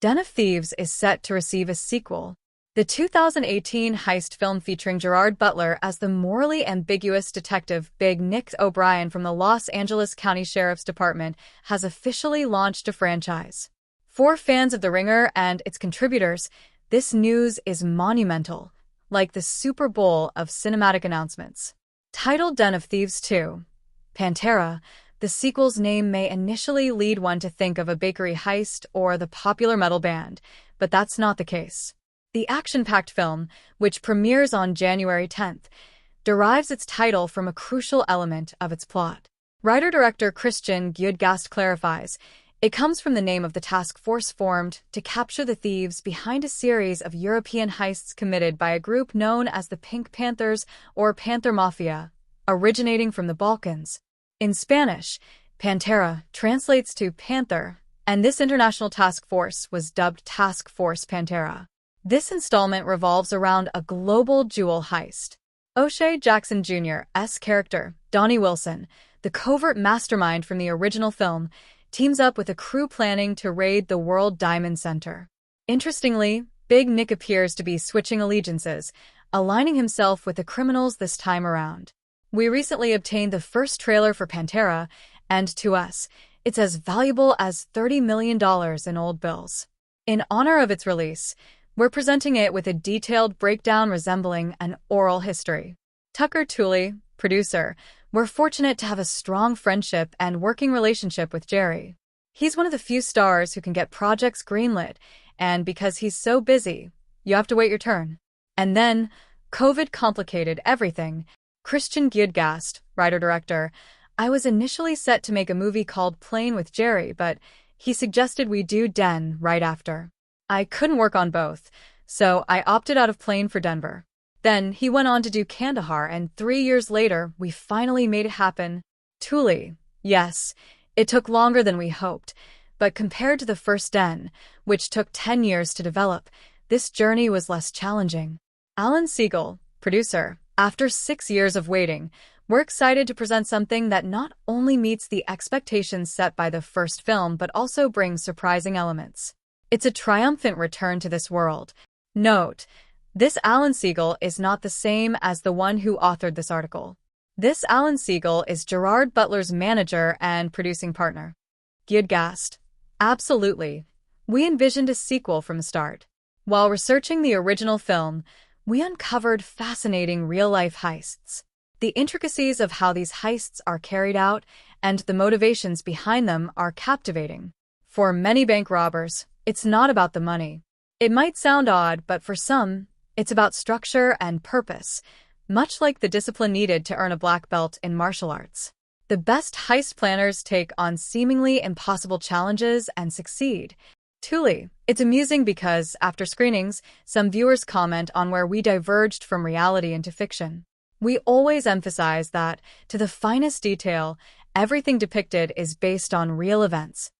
Den of Thieves is set to receive a sequel. The 2018 heist film featuring Gerard Butler as the morally ambiguous detective Big Nick O'Brien from the Los Angeles County Sheriff's Department has officially launched a franchise. For fans of The Ringer and its contributors, this news is monumental, like the Super Bowl of cinematic announcements. Titled Den of Thieves 2, Pantera, the sequel's name may initially lead one to think of a bakery heist or the popular metal band, but that's not the case. The action-packed film, which premieres on January 10th, derives its title from a crucial element of its plot. Writer-director Christian Gudegast clarifies, it comes from the name of the task force formed to capture the thieves behind a series of European heists committed by a group known as the Pink Panthers or Panther mafia, originating from the Balkans. In Spanish, Pantera translates to Panther, and this international task force was dubbed Task Force Pantera. This installment revolves around a global jewel heist. O'Shea Jackson Jr.'s character, Donnie Wilson, the covert mastermind from the original film, teams up with a crew planning to raid the World Diamond Center. Interestingly, Big Nick appears to be switching allegiances, aligning himself with the criminals this time around. We recently obtained the first trailer for Pantera, and to us, it's as valuable as $30 million in old bills. In honor of its release, we're presenting it with a detailed breakdown resembling an oral history. Tucker Tooley, producer, we're fortunate to have a strong friendship and working relationship with Jerry. He's one of the few stars who can get projects greenlit, and because he's so busy, you have to wait your turn. And then, COVID complicated everything. Christian Gudegast, writer-director, I was initially set to make a movie called Plane with Jerry, but he suggested we do Den right after. I couldn't work on both, so I opted out of Plane for Denver. Then he went on to do Kandahar, and 3 years later, we finally made it happen. Tooley, yes, it took longer than we hoped, but compared to the first Den, which took 10 years to develop, this journey was less challenging. Alan Siegel, producer, after 6 years of waiting, we're excited to present something that not only meets the expectations set by the first film but also brings surprising elements. It's a triumphant return to this world. Note, this Alan Siegel is not the same as the one who authored this article. This Alan Siegel is Gerard Butler's manager and producing partner. Gudegast. Absolutely. We envisioned a sequel from the start. While researching the original film, we uncovered fascinating real-life heists. The intricacies of how these heists are carried out and the motivations behind them are captivating. For many bank robbers, it's not about the money. It might sound odd, but for some, it's about structure and purpose, much like the discipline needed to earn a black belt in martial arts. The best heist planners take on seemingly impossible challenges and succeed. Tooley, it's amusing because, after screenings, some viewers comment on where we diverged from reality into fiction. We always emphasize that, to the finest detail, everything depicted is based on real events.